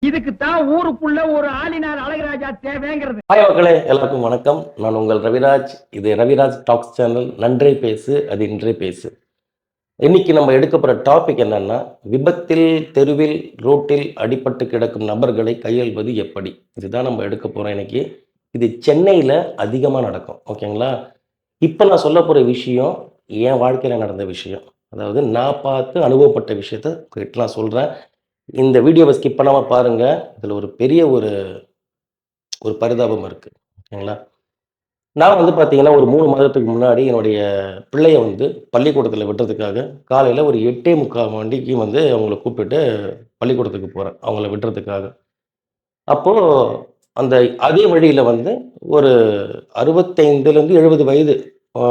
இதுக்குத்தான் ஊருக்குள்ள ஒரு ஆளினார் அழகுராஜா தேவைங்கிறது. ஹாய் மக்களே, எல்லாருக்கும் வணக்கம். நான் உங்கள் ரவிராஜ். இது ரவிராஜ் டாக்ஸ் சேனல். நன்றே பேசு, அது இன்றே பேசு. இன்னைக்கு நம்ம எடுக்கப்படுற டாபிக் என்னன்னா, விபத்தில், தெருவில், ரோட்டில் அடிபட்டு கிடக்கும் நபர்களை கையாள்வது எப்படி? இதுதான் நம்ம எடுக்க போறோம் இன்னைக்கு. இது சென்னையில அதிகமா நடக்கும். ஓகேங்களா? இப்ப நான் சொல்லப் போற விஷயம் என் வாழ்க்கையில நடந்த விஷயம். அதாவது நான் பார்த்து அனுபவப்பட்ட விஷயத்த உங்ககிட்ட நான் சொல்றேன். இந்த வீடியோவை ஸ்கிப் பண்ணாம பாருங்க. இதுல ஒரு பெரிய ஒரு பரிதாபம் இருக்கு. ஓகேங்களா? நான் வந்து பார்த்தீங்கன்னா, ஒரு 3 மாதத்துக்கு முன்னாடி என்னுடைய பிள்ளைய வந்து பள்ளிக்கூடத்தில விடுறதுக்காக, காலையில ஒரு 8:45 மணிக்கு வந்து அவங்கள கூப்பிட்டுட்டு பள்ளிக்கூடத்துக்கு போறேன். அவங்கள விடுறதுக்காக. அப்போ அந்த அதே வழியில வந்து ஒரு 65லேருந்து 70 வயது ஆ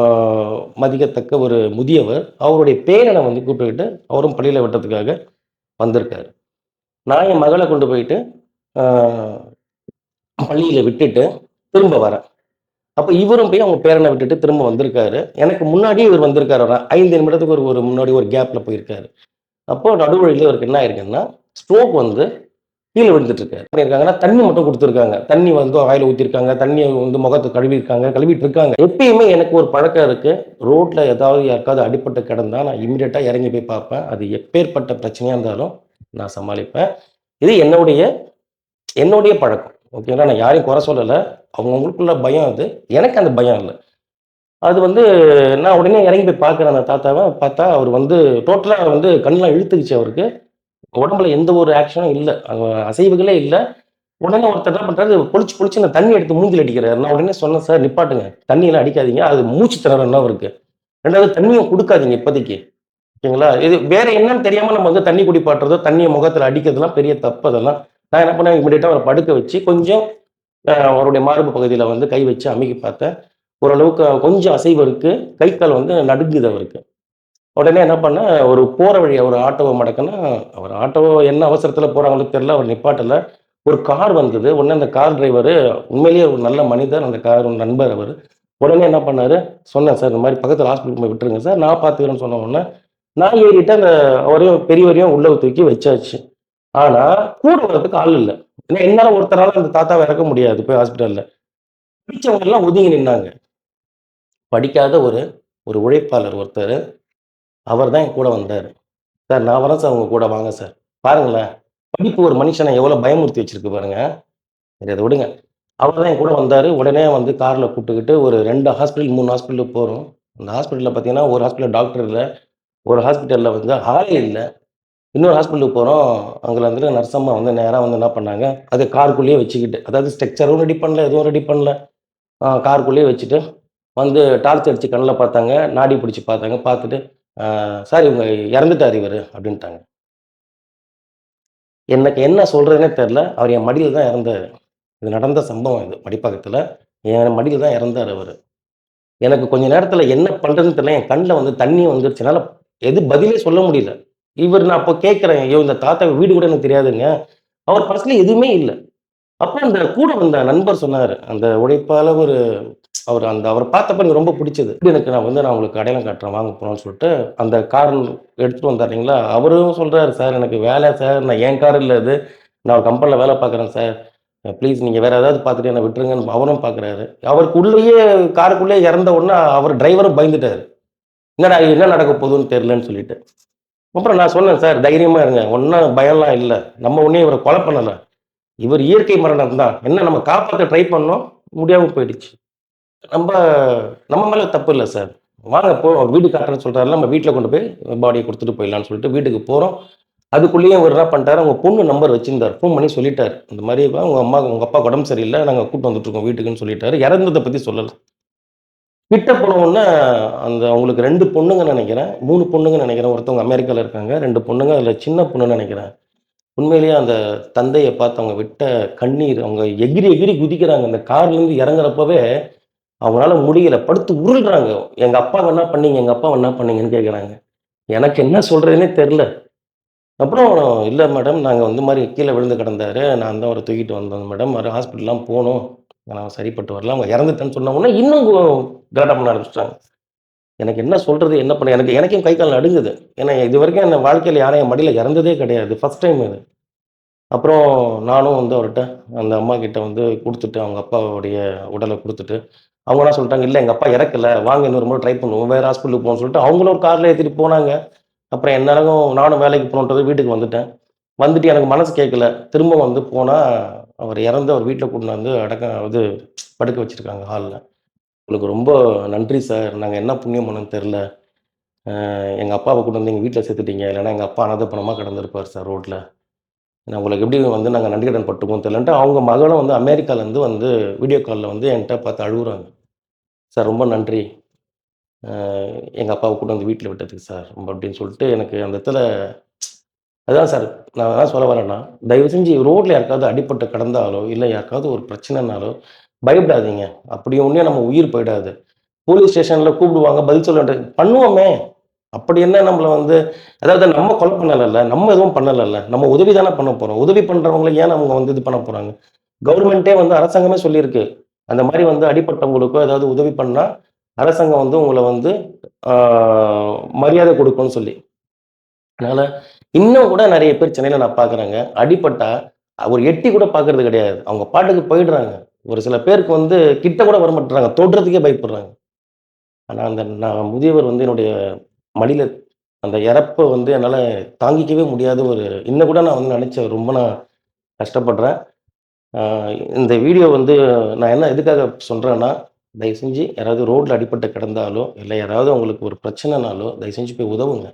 மதிக்கத்தக்க ஒரு முதியவர், அவருடைய பேரன வந்து கூப்பிட்டுக்கிட்டு, அவரும் பள்ளியில விடுறதுக்காக வந்திருக்காரு. நான் என் மகள கொண்டு போயிட்டு, ஆ பள்ளியில விட்டுட்டு திரும்ப வரேன். அப்ப இவரும் போய் அவங்க பேரன விட்டுட்டு திரும்ப வந்திருக்காரு. எனக்கு முன்னாடியே இவர் வந்திருக்காரு. ஒரு 5 நிமிடத்துக்கு ஒரு முன்னாடி ஒரு கேப்ல போயிருக்காரு. அப்போ நடுவழியில இவருக்கு என்ன ஆயிருக்குன்னா, ஸ்ட்ரோக் வந்து கீழ விழுந்துட்டு இருக்காரு. என்ன பண்ணியிருக்காங்கன்னா, தண்ணி மட்டும் குடுத்துருக்காங்க. தண்ணி வந்து வாயில ஊத்திருக்காங்க. தண்ணிய வந்து முகத்த கழுவியிருக்காங்க. கழுவிட்டு இருக்காங்க. எப்பயுமே எனக்கு ஒரு பழக்கம் இருக்கு. ரோட்ல ஏதாவது யாருக்காவது அடிபட்டு கிடந்தா, நான் இம்மீடியட்டா இறங்கி போய் பார்ப்பேன். அது எப்பேர்ப்பட்ட பிரச்சனையா இருந்தாலும் நான் சமாளிப்பேன். இது என்னுடைய என்னுடைய பழக்கம். ஓகேங்களா? நான் யாரையும் குறை சொல்லல. அவங்கவங்களுக்குள்ள பயம் அது. எனக்கு அந்த பயம் இல்ல. அது வந்து நான் உடனே இறங்கி போய் பார்க்குறேன் அந்த தாத்தாவ. பார்த்தா அவர் வந்து டோட்டலா வந்து கண்லாம் இழுத்துக்கிச்சு அவருக்கு. உடம்புல எந்த ஒரு ஆக்ஷனும் இல்ல. அசைவுகளே இல்ல. உடனே ஒருத்தர் என்ன பண்றாரு, பொளிச்சு பொளிச்சு அந்த தண்ணி எடுத்து மூஞ்சில அடிக்கிறாரு. நான் உடனே சொன்னேன், "சார் நிப்பாட்டுங்க. தண்ணியெல்லாம் அடிக்காதீங்க. அது மூச்சு திணறல் இன்னும் அவருக்கு. 2வது தண்ணியும் குடுக்காதீங்க இப்போதைக்கு." ஓகேங்களா? இது வேற என்னன்னு தெரியாம நம்ம வந்து தண்ணி குடிப்பாட்டுறதோ, தண்ணிய முகத்துல அடிக்கிறதெல்லாம் பெரிய தப்பு அதெல்லாம். நான் என்ன பண்ணேன், இமிடியேட்டா அவர படுக்க வச்சு கொஞ்சம் அவருடைய மார்பு பகுதியில வந்து கை வச்சு அமுக்கி பார்த்தேன். ஓரளவுக்கு கொஞ்சம் அசைவு இருக்கு. கை, கால் வந்து நடுங்குது அவருக்கு. உடனே என்ன பண்ணேன், ஒரு போற வழி ஒரு ஆட்டோவ மடக்குனா, அவர் ஆட்டோ என்ன அவசரத்தில போறாங்களோ தெரியல. அவர் நிப்பாட்டல. ஒரு கார் வந்தது. உடனே அந்த கார் டிரைவரு உண்மையிலேயே ஒரு நல்ல மனிதர். அந்த கார் நண்பர் அவரு. உடனே என்ன பண்ணாரு, சொன்னேன் சார் இந்த மாரி பக்கத்தில ஹாஸ்பிட்டல் போய் விட்டுருங்க சார். நான் பார்த்துக்கிறேன்னு சொன்ன உடனே, நான் ஏறிட்டு அந்த அவரையும் பெரியவரையும் உள்ள தூக்கி வச்சாச்சு. ஆனா, கூட வரதுக்கு ஆள் இல்ல. ஏன்னா என்னால ஒருத்தரால அந்த தாத்தாவ இறக்க முடியாது போய் ஹாஸ்பிட்டல்ல. பிடிச்சவங்க எல்லாம் ஒதுங்கி நின்னாங்க. படிக்காத ஒரு ஒரு உழைப்பாளர் ஒருத்தரு. அவர் தான் என் கூட வந்தாரு. "சார் நான் வரேன் சார் உங்க கூட வாங்க சார்." பாருங்களேன், படிப்பு ஒரு மனுஷன எவ்வளோ பயமுறுத்தி வச்சிருக்கு பாருங்க. சரி அத விடுங்க. அவர் தான் என் கூட வந்தாரு. உடனே வந்து கார்ல கூப்பிட்டுக்கிட்டு ஒரு 2 ஹாஸ்பிட்டல், 3 ஹாஸ்பிட்டலுக்கு போறோம். அந்த ஹாஸ்பிட்டல்ல பார்த்தீங்கன்னா, ஒரு ஹாஸ்பிட்டல்ல டாக்டர் இல்ல. ஒரு ஹாஸ்பிட்டல்ல வந்து ஆளே இல்ல. இன்னொரு ஹாஸ்பிட்டலுக்கு போறோம். அங்க வந்துட்டு நர்ஸ் அம்மா வந்து நேரா வந்து என்ன பண்ணாங்க, அது காருக்குள்ளேயே வச்சுக்கிட்டு, அதாவது ஸ்ட்ரக்சரும் ரெடி பண்ணல, எதுவும் ரெடி பண்ணல. காருக்குள்ளேயே வச்சுட்டு வந்து டார்ச் அடிச்சு கண்ல பார்த்தாங்க. நாடி பிடிச்சு பார்த்தாங்க. பார்த்துட்டு, "சார் இவங்க இறந்துட்டாரு இவரு" அப்படின்ட்டாங்க. எனக்கு என்ன சொல்றதுன்னே தெரியல. அவர் என் மடியில தான் இறந்தாரு. இது நடந்த சம்பவம் இது மடிப்பக்கத்துல. என் மடியில தான் இறந்தாரு அவரு. எனக்கு கொஞ்ச நேரத்துல என்ன பண்றதுன்னு தெரியல. என் கண்ல வந்து தண்ணி வந்துருச்சு. என்னால எது பதிலே சொல்ல முடியல. நான் அப்போ கேட்கிறேன், "ஐயோ! இந்த தாத்தா வீடு கூட எனக்கு தெரியாதுங்க." அவர் பர்ஸ்ல எதுவுமே இல்ல. அப்ப அந்த கூட வந்த நண்பர் சொன்னாரு. அந்த உழைப்பால ஒரு அவர பார்த்தப்ப எனக்கு ரொம்ப புடிச்சது. நான் உங்களுக்கு அடையாளம் காட்டுறேன் வாங்க போலாம்ன்னு சொல்லிட்டு, அந்த கார் எடுத்துட்டு வந்தார் இல்லைங்களா? அவரும் சொல்றாரு, "சார் எனக்கு வேலை சார். நான் என் கார் இல்ல இது. நான் கம்பெனில வேலை பார்க்குறேன் சார். ப்ளீஸ் நீங்க வேற ஏதாவது பார்த்துட்டு என்ன விட்டுருங்கன்னு" அவரும் பார்க்குறாரு. அவருக்கு உள்ளேயே காருக்குள்ளேயே இறந்த உடனே அவர் டிரைவரும் பயந்துட்டாரு. என்னடா என்ன நடக்க போகுதுன்னு தெரியலன்னு சொல்லிட்டு. அப்புறம் நான் சொன்னேன், "சார் தைரியமா இருங்க. ஒண்ணும் பயம்லாம் இல்ல. நம்ம ஒண்ணும் இவர கொலை பண்ணல. இவர் இயற்கை மரணம் தான். என்ன நம்ம காப்பாத்த ட்ரை பண்ணோம். முடியாம போயிடுச்சு." நம்ப நம்ம மேல தப்பு இல்ல சார். வாங்க வீடு காட்டுறேன்னு சொல்றாருல்ல, நம்ம வீட்ல கொண்டு போய் பாடிய குடுத்துட்டு போயிடலான்னு சொல்லிட்டு வீட்டுக்கு போறோம். அதுக்குள்ளேயே இவரு என்ன பண்ணிட்டாரு, அவங்க பொண்ணு நம்பர் வச்சிருந்தாரு. ஃபோன் பண்ணி சொல்லிட்டாரு. இந்த மாரிப்பா உங்க அப்பாவுக்கு உடம்பு சரியில்ல. நாங்க கூட்டிட்டு வந்துட்டுருக்கோம் வீட்டுக்குன்னு சொல்லிட்டாரு. இறந்தத பத்தி சொல்லல. கிட்ட போன உடனே அவங்களுக்கு 2 பொண்ணுங்கன்னு நெனைக்கிறேன். 3 பொண்ணுங்கன்னு நெனைக்கிறேன். ஒருத்தவங்க அமெரிக்கால இருக்காங்க. 2 பொண்ணுங்க. அதுல சின்ன பொண்ணுன்னு நெனைக்கிறேன். உண்மையிலேயே அந்த தந்தைய பார்த்து அவங்க விட்ட கண்ணீர், அவங்க எகிறி எகிறி குதிக்கிறாங்க. அந்த கார்லருந்து இறங்குறப்பவே அவங்களால முடியல. படுத்து உருள்றாங்க. "எங்க அப்பாவ என்ன பண்ணீங்க? எங்க அப்பாவ என்ன பண்ணீங்கன்னு?" கேட்கறாங்க. எனக்கு என்ன சொல்றதுன்னே தெரியல. அப்புறம் "இல்ல மேடம், நாங்க வந்து மாரி கீழ விழுந்து கிடந்தாரு. நான் தான் அவர தூக்கிட்டு வந்தோம் மேடம். ஹாஸ்பிட்டல்லாம் போனோம். ஆனா சரிப்பட்டு வரல. அவங்க இறந்துட்டேன்னு" சொன்ன உடனே இன்னும் கலாட்டா பண்ண ஆரம்பிச்சுட்டாங்க. எனக்கு என்ன சொல்றது? என்ன பண்ண எனக்கே கை, கால் நடுங்குது. ஏன்னா இதுவரைக்கும் என் வாழ்க்கையில யாரும் என் மடியில இறந்ததே கிடையாது. ஃபர்ஸ்ட் டைம் இது. அப்புறம் நானும் வந்து அவர்ட்ட அந்த அம்மா கிட்ட வந்து குடுத்துட்டு, அவங்க அப்பாவுடைய உடல குடுத்துட்டு, அவங்க என்ன சொல்லிட்டாங்க, "இல்ல எங்க அப்பா இறக்கல. வாங்க இன்னொரு முறை ட்ரை பண்ணுவோம். வேற ஹாஸ்பிட்டலுக்கு போவோம்ன்னு" சொல்லிட்டு அவங்களும் ஒரு கார்ல ஏத்திட்டு போனாங்க. அப்புறம் எந்நேரமும் நானும் வேலைக்கு போணுன்றது வீட்டுக்கு வந்துட்டேன். வந்துட்டு எனக்கு மனசு கேட்கல. திரும்ப வந்து போனா, அவர் இறந்து அவர் வீட்ல கூட்டின்னு வந்து இது படுக்க வச்சிருக்காங்க ஹால்ல. "உங்களுக்கு ரொம்ப நன்றி சார். நாங்க என்ன புண்ணியம் பண்ணோம்னு தெரியல. எங்க அப்பாவ கொண்டு வந்து எங்க வீட்ல சேர்த்துட்டீங்க. இல்லன்னா எங்க அப்பா அனாதை பிணமா கிடந்திருப்பார் சார் ரோட்ல. நான் உங்களுக்கு எப்படி வந்து நாங்க நன்றி கடன் பட்டுருக்கோம்னு தெரியலன்ட்டு" அவங்க மகளும் வந்து அமெரிக்காலேருந்து வந்து வீடியோ கால்ல வந்து என்ட்ட பார்த்து அழுவுறாங்க. "சார் ரொம்ப நன்றி. அ எங்க அப்பாவ கூட்டு வந்து வீட்ல விட்டதுக்கு சார்" ரொம்ப அப்படின்னு சொல்லிட்டு எனக்கு அந்த இடத்துல அதான் சார் நான் என்ன சொல்ல வரேன்னா, தயவு செஞ்சு ரோட்ல யாருக்காவது அடிபட்டு கிடந்தாலோ, இல்ல யாருக்காவது ஒரு பிரச்சனைனாலோ பயப்படாதீங்க. அப்படி ஒண்ணும் நம்ம உயிர் போயிடாது. போலீஸ் ஸ்டேஷன்ல கூப்பிடுவாங்க, பதில் சொல்ல பண்ணுவோமே! அப்படி என்ன நம்மள வந்து அதாவது நம்ம கொலை பண்ணலல்ல. நம்ம எதுவும் பண்ணலல்ல. நம்ம உதவி தானே பண்ண போறோம். உதவி பண்றவங்கள ஏன் அவங்க வந்து இது பண்ண போறாங்க? கவர்மெண்ட்டே வந்து அரசாங்கமே சொல்லியிருக்கு. அந்த மாரி வந்து அடிபட்டவங்களுக்கோ ஏதாவது உதவி பண்ணா, அரசாங்கம் வந்து உங்கள வந்து ஆ மரியாதை குடுக்கும்னு சொல்லி. அதனால இன்னும் கூட நெறைய பேர் சென்னையில நான் பார்க்குறேங்க. அடிபட்டா ஒரு எட்டி கூட பார்க்கறது கிடையாது. அவங்க பாட்டுக்கு போயிடுறாங்க. ஒரு சில பேருக்கு வந்து கிட்ட கூட வரமாட்றாங்க. தொடுறதுக்கே பயப்படுறாங்க. ஆனா, அந்த நான் முதியவர் வந்து என்னுடைய மடியில அந்த இறப்ப வந்து என்னால தாங்கிக்கவே முடியாத ஒரு இன்னும் கூட நான் வந்து நெனச்சு ரொம்ப நான் கஷ்டப்படுறேன். ஆ இந்த வீடியோ வந்து நான் என்ன எதுக்காக சொல்றேன்னா, தயவு செஞ்சு யாராவது ரோட்ல அடிபட்டு கிடந்தாலோ, இல்ல யாராவது உங்களுக்கு ஒரு பிரச்சனைனாலோ, தயவு செஞ்சு போய் உதவுங்க.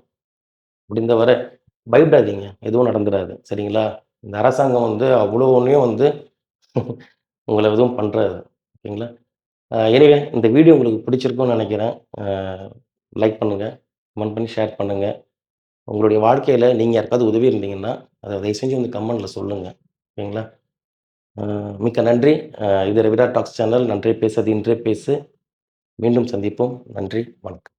முடிந்த வரை பயப்படாதீங்க. எதுவும் நடந்துராது. சரிங்களா? இந்த அரசாங்கம் வந்து அவ்வளோ ஒண்ணையும் வந்து உங்கள எதுவும் பண்றாது. ஓகேங்களா? எனிவே இந்த வீடியோ உங்களுக்கு பிடிச்சிருக்கும்னு நெனைக்கிறேன். அ லைக் பண்ணுங்க, கமெண்ட் பண்ணி ஷேர் பண்ணுங்க. உங்களுடைய வாழ்க்கையில நீங்க யாருக்காவது உதவி இருந்தீங்கன்னா, அத தயவு செஞ்சு வந்து கமெண்ட்ல சொல்லுங்க. ஓகேங்களா? மிக்க நன்றி. இது ரவிடா டாக்ஸ் சேனல். நன்றே பேசு அது இன்றே பேசு. மீண்டும் சந்திப்போம். நன்றி. வணக்கம்.